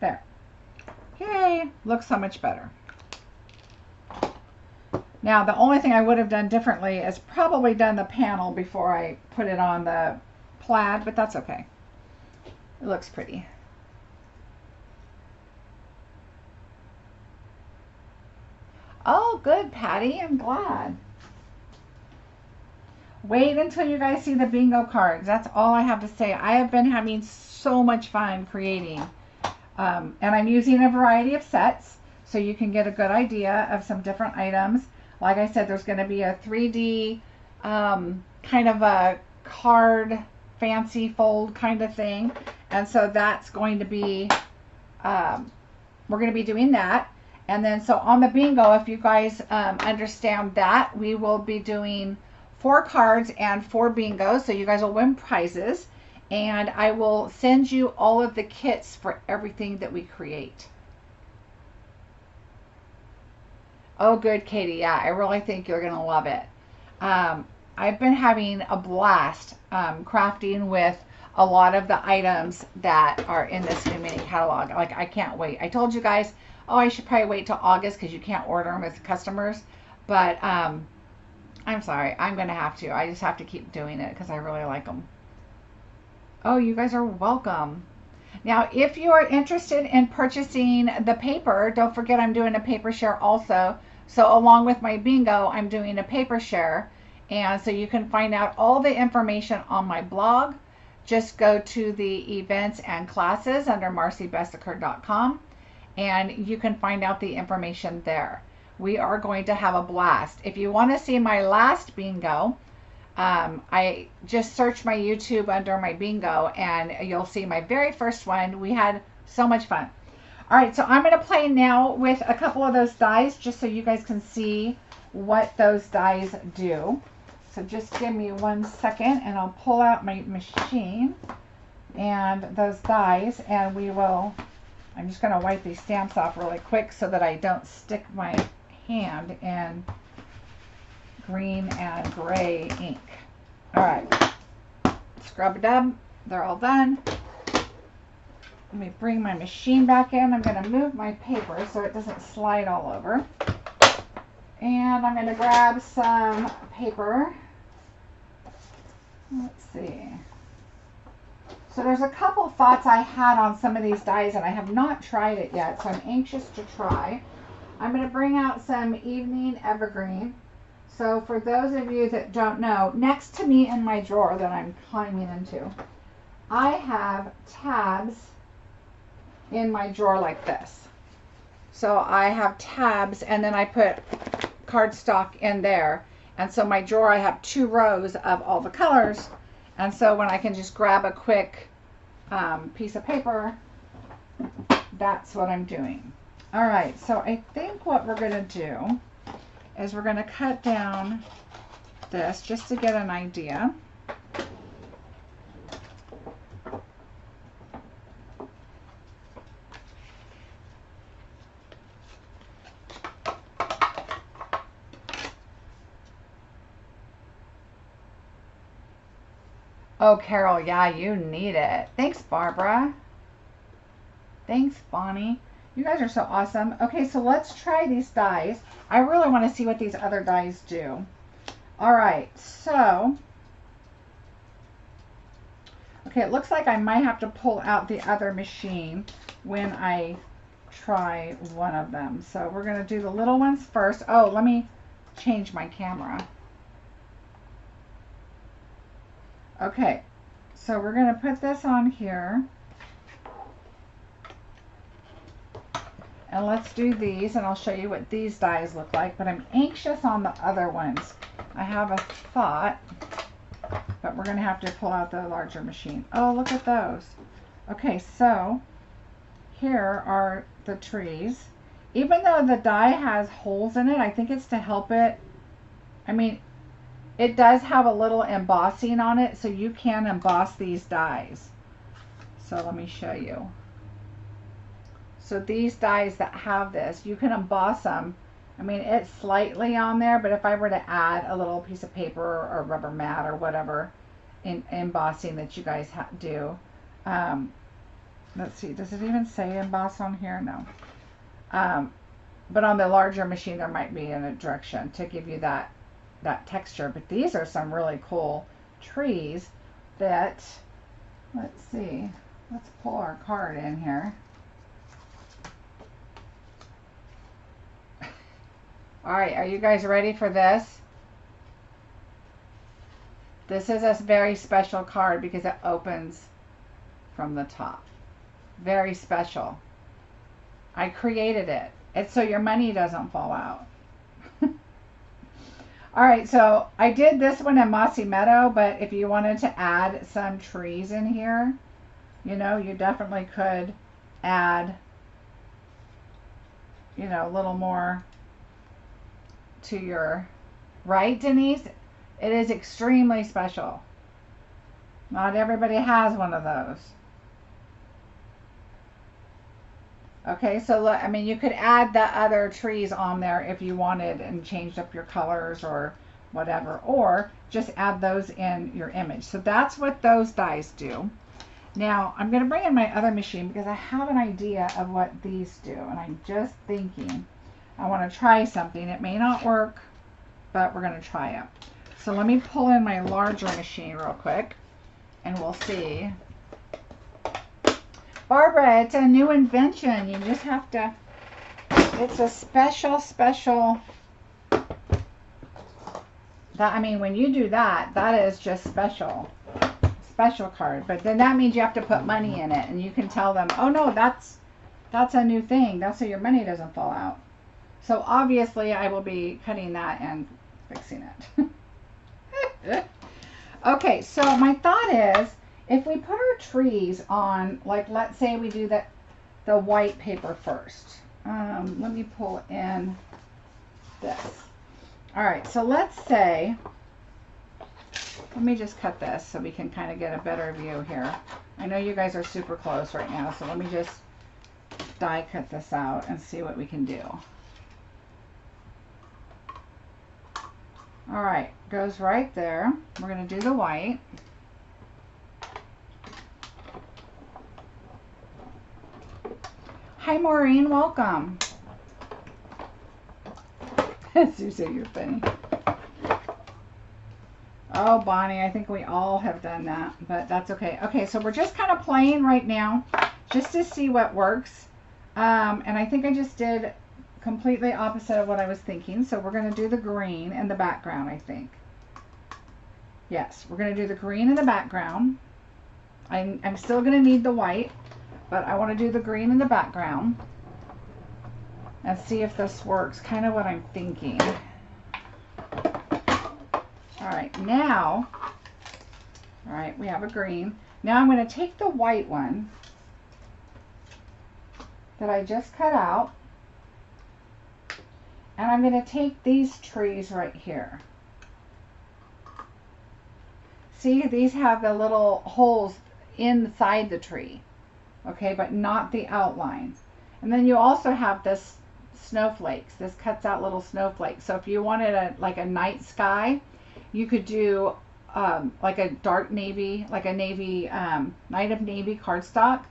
There. Yay! Looks so much better. Now, the only thing I would have done differently is probably done the panel before I put it on the plaid, but that's okay. It looks pretty. Oh, good, Patty. I'm glad. Wait until you guys see the bingo cards. That's all I have to say. I have been having so much fun creating. And I'm using a variety of sets so you can get a good idea of some different items. Like I said, there's going to be a 3D kind of a card fancy fold kind of thing. And so that's going to be, we're going to be doing that. And then so on the bingo, if you guys understand that, we will be doing 4 cards and 4 bingos. So you guys will win prizes. And I will send you all of the kits for everything that we create. Oh, good, Katie. Yeah, I really think you're going to love it. I've been having a blast crafting with a lot of the items that are in this new mini catalog. Like, I can't wait. I told you guys, oh, I should probably wait till August because you can't order them as customers. But I'm sorry. I'm going to have to. I just have to keep doing it because I really like them. Oh, you guys are welcome. Now, if you are interested in purchasing the paper, don't forget I'm doing a paper share also. So along with my bingo, I'm doing a paper share. And so you can find out all the information on my blog. Just go to the events and classes under marciebeseckerdesigns.com and you can find out the information there. We are going to have a blast. If you want to see my last bingo, I just search my YouTube under my bingo and you'll see my very first one. We had so much fun. All right, so I'm going to play now with a couple of those dies just so you guys can see what those dies do. So just give me 1 second and I'll pull out my machine and those dies and we will, I'm just going to wipe these stamps off really quick so that I don't stick my hand in green and gray ink. All right, scrub-a-dub, they're all done. Let me bring my machine back in. I'm going to move my paper so it doesn't slide all over. And I'm going to grab some paper. Let's see. So there's a couple thoughts I had on some of these dies and I have not tried it yet, so I'm anxious to try. I'm going to bring out some evening evergreen. So for those of you that don't know, next to me in my drawer that I'm climbing into, I have tabs in my drawer like this. So I have tabs and then I put cardstock in there. And so my drawer, I have 2 rows of all the colors. And so when I can just grab a quick piece of paper, that's what I'm doing. All right, so I think what we're gonna do is we're gonna cut down this just to get an idea. Oh, Carol, yeah, you need it. Thanks, Barbara. Thanks, Bonnie. You guys are so awesome. Okay, so let's try these dies. I really want to see what these other dies do. All right, so, okay, it looks like I might have to pull out the other machine when I try one of them. So we're going to do the little ones first. Oh, let me change my camera. Okay, so we're going to put this on here. And let's do these, and I'll show you what these dies look like, but I'm anxious on the other ones. I have a thought, but we're going to have to pull out the larger machine. Oh, look at those. Okay, so here are the trees. Even though the die has holes in it, I think it's to help it. I mean, it does have a little embossing on it, so you can emboss these dies. So let me show you. So these dies that have this, you can emboss them. I mean, it's slightly on there, but if I were to add a little piece of paper or rubber mat or whatever in embossing that you guys do. Let's see, does it even say emboss on here? No. But on the larger machine, there might be a direction to give you that texture. But these are some really cool trees that, let's see, let's pull our card in here. All right, are you guys ready for this? This is a very special card because it opens from the top. Very special. I created it. It's so your money doesn't fall out. All right, so I did this one in Mossy Meadow, but if you wanted to add some trees in here, you know, you definitely could add, you know, a little more to your, right, Denise? It is extremely special. Not everybody has one of those. Okay, so I mean, you could add the other trees on there if you wanted and changed up your colors or whatever, or just add those in your image. So that's what those dies do. Now, I'm going to bring in my other machine because I have an idea of what these do, and I'm just thinking I want to try something. It may not work, but we're going to try it. So let me pull in my larger machine real quick, and we'll see. Barbara, it's a new invention. You just have to, it's a special, that, I mean, when you do that, that is just special card. But then that means you have to put money in it, and you can tell them, oh no, that's a new thing. That's so your money doesn't fall out. So obviously I will be cutting that and fixing it. Okay, so my thought is, if we put our trees on, like, let's say we do the white paper first. Let me pull in this. All right, so let's say, let me just cut this so we can kind of get a better view here. I know you guys are super close right now, so let me just die cut this out and see what we can do. All right, goes right there. We're going to do the white. Hi, Maureen, welcome. Susie, you're funny. Oh, Bonnie, I think we all have done that, but that's okay. Okay, so we're just kind of playing right now just to see what works. And I think I just did completely opposite of what I was thinking. So we're going to do the green in the background, I think. Yes, we're going to do the green in the background. I'm still going to need the white, but I want to do the green in the background and see if this works. Kind of what I'm thinking. All right, now, all right, we have a green. Now I'm going to take the white one that I just cut out, and I'm going to take these trees right here. See, these have the little holes inside the tree, okay, but not the outline. And then you also have this snowflakes. This cuts out little snowflakes. So if you wanted like a night sky, you could do like a dark navy, like a navy, night of navy cardstock,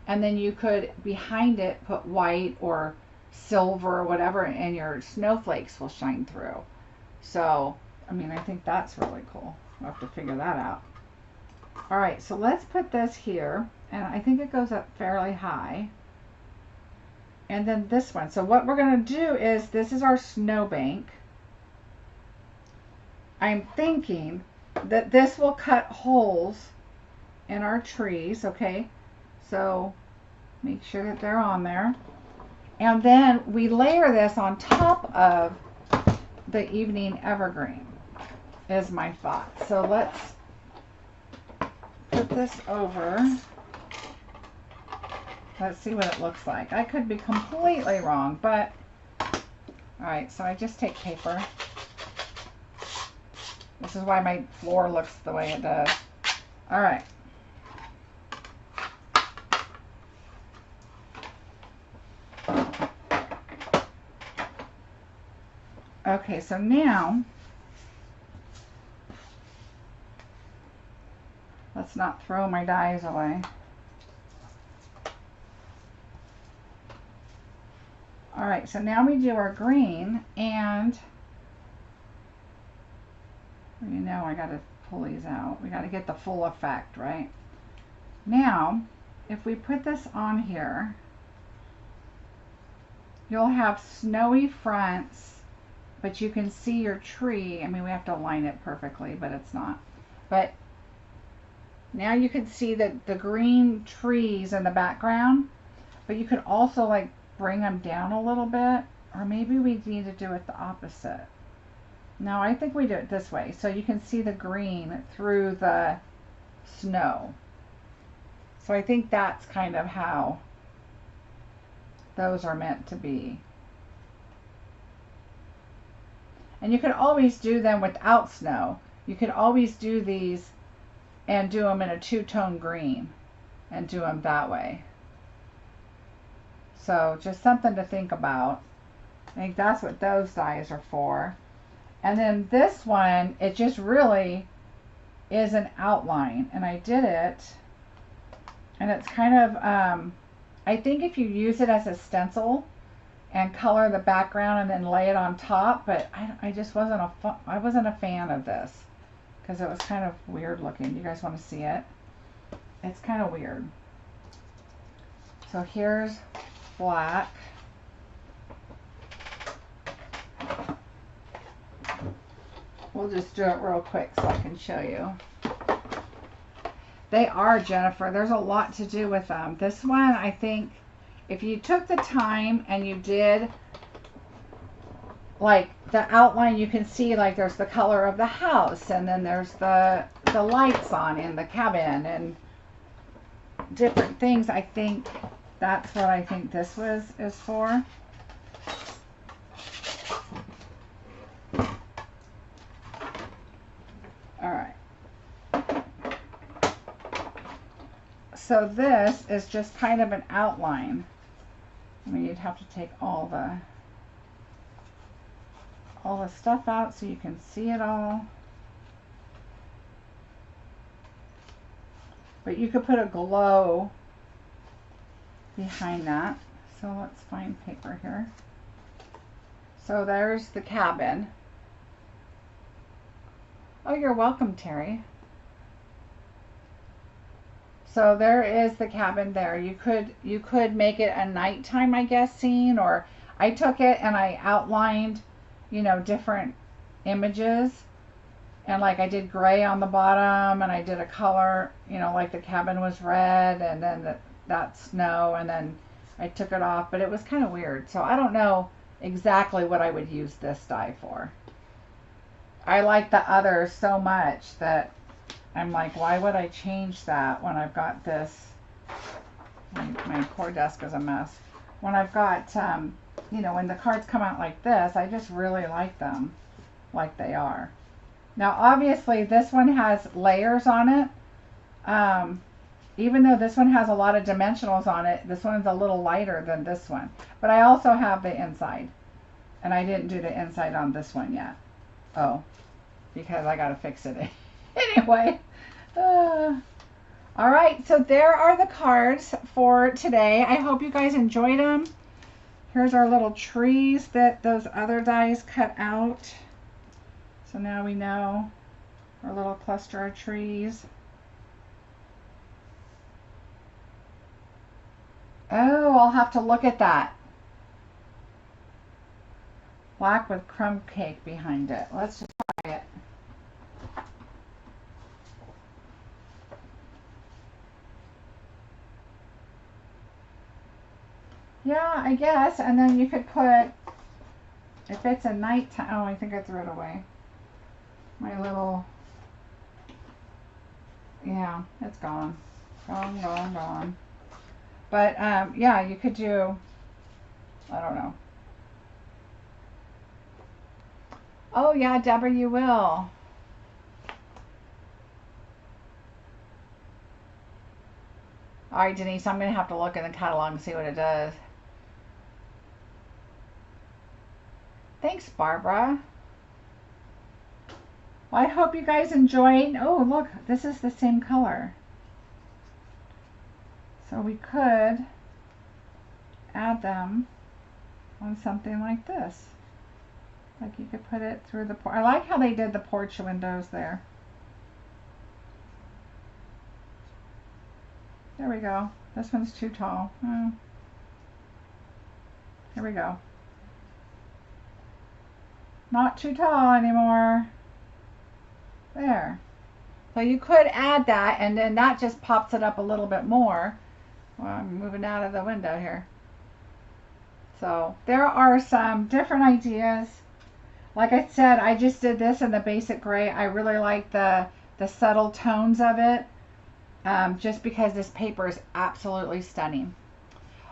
and then you could behind it put white or silver or whatever, and your snowflakes will shine through. So, I mean, I think that's really cool. We'll have to figure that out. All right, so let's put this here, and I think it goes up fairly high. And then this one. So what we're going to do is, this is our snowbank. I'm thinking that this will cut holes in our trees, okay? So make sure that they're on there. And then we layer this on top of the evening evergreen, is my thought. So let's put this over. Let's see what it looks like. I could be completely wrong, but all right, so I just take paper. This is why my floor looks the way it does. All right. Okay, so now let's not throw my dies away. All right, so now we do our green, and you know I got to pull these out. We got to get the full effect, right? Now, if we put this on here, you'll have snowy fronts, but you can see your tree. I mean, we have to align it perfectly, but it's not. But now you can see the green trees in the background, but you could also like bring them down a little bit, or maybe we need to do it the opposite. No, I think we do it this way, so you can see the green through the snow. So I think that's kind of how those are meant to be. And you can always do them without snow. You could always do these and do them in a two-tone green and do them that way. So just something to think about. I think that's what those dies are for. And then this one, it just really is an outline. And I did it, and it's kind of, I think if you use it as a stencil and color the background and then lay it on top, but I just wasn't a fan of this because it was kind of weird looking. You guys want to see it? It's kind of weird. So here's black. We'll just do it real quick so I can show you. They are, Jennifer. There's a lot to do with them. This one, I think, if you took the time and you did like the outline, you can see like there's the color of the house, and then there's the lights on in the cabin and different things. I think that's what I think this is for. All right. So this is just kind of an outline. I mean, you'd have to take all the stuff out so you can see it all. But you could put a glow behind that. So let's find paper here. So there's the cabin. Oh, you're welcome, Terry. So there is the cabin there. You could make it a nighttime, I guess, scene, or I took it and I outlined, you know, different images, and like I did gray on the bottom, and I did a color, you know, like the cabin was red, and then that snow, and then I took it off, but it was kind of weird. So I don't know exactly what I would use this die for. I like the others so much that I'm like, why would I change that when I've got this? My core desk is a mess. When I've got, you know, when the cards come out like this, I just really like them like they are. Now, obviously, this one has layers on it. Even though this one has a lot of dimensionals on it, this one's a little lighter than this one. But I also have the inside. And I didn't do the inside on this one yet. Oh, because I got to fix it anyway. All right, so there are the cards for today. I hope you guys enjoyed them. Here's our little trees that those other dies cut out. So now we know our little cluster of trees. Oh, I'll have to look at that. Black with crumb cake behind it. Let's just try it. Yeah, I guess. And then you could put, if it's a nighttime, oh, I think I threw it away. My little, yeah, it's gone. Gone. But, yeah, you could do, I don't know. Oh, yeah, Deborah, you will. All right, Denise, I'm going to have to look in the catalog and see what it does. Thanks, Barbara. Well, I hope you guys enjoyed. Oh, look, this is the same color. So we could add them on something like this. Like you could put it through the porch. I like how they did the porch windows there. There we go. This one's too tall. Oh. Here we go. Not too tall anymore. There. So you could add that, and then that just pops it up a little bit more. Well, I'm moving out of the window here. So there are some different ideas. Like I said, I just did this in the basic gray. I really like the subtle tones of it, just because this paper is absolutely stunning.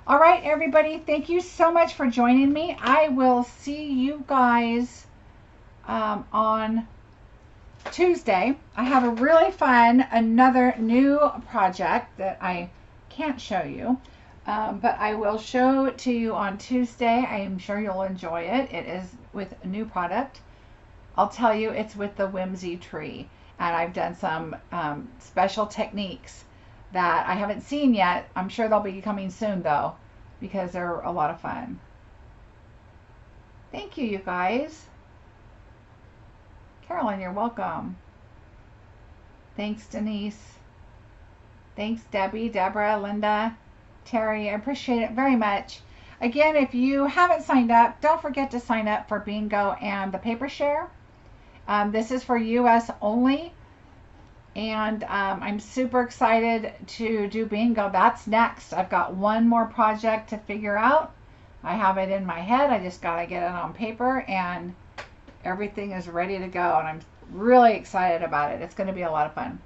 All right, everybody, thank you so much for joining me. I will see you guys on Tuesday. I have a really fun, another new project that I can't show you, but I will show it to you on Tuesday. I am sure you'll enjoy it. It is with a new product. I'll tell you, it's with the Whimsy tree, and I've done some special techniques that I haven't seen yet. I'm sure they'll be coming soon though, because they're a lot of fun. Thank you, you guys. Carolyn, you're welcome. Thanks, Denise. Thanks, Debbie, Deborah, Linda, Terry. I appreciate it very much. Again, if you haven't signed up, don't forget to sign up for Bingo and the Paper Share. This is for US only. And I'm super excited to do Bingo. That's next. I've got one more project to figure out. I have it in my head. I just got to get it on paper, and everything is ready to go. And I'm really excited about it. It's going to be a lot of fun.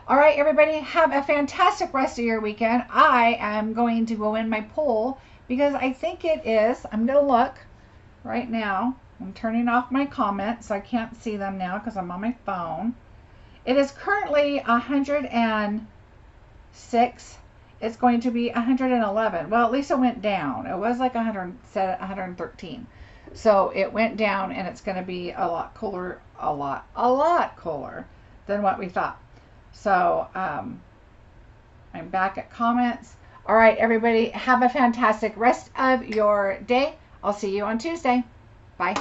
All right, everybody, have a fantastic rest of your weekend. I am going to go in my poll because I think it is. I'm going to look right now. I'm turning off my comments so I can't see them now because I'm on my phone. It is currently 106. It's going to be 111. Well, at least it went down. It was like 113. So it went down, and it's going to be a lot cooler, a lot cooler than what we thought. So I'm back at comments. All right, everybody, have a fantastic rest of your day. I'll see you on Tuesday. Bye.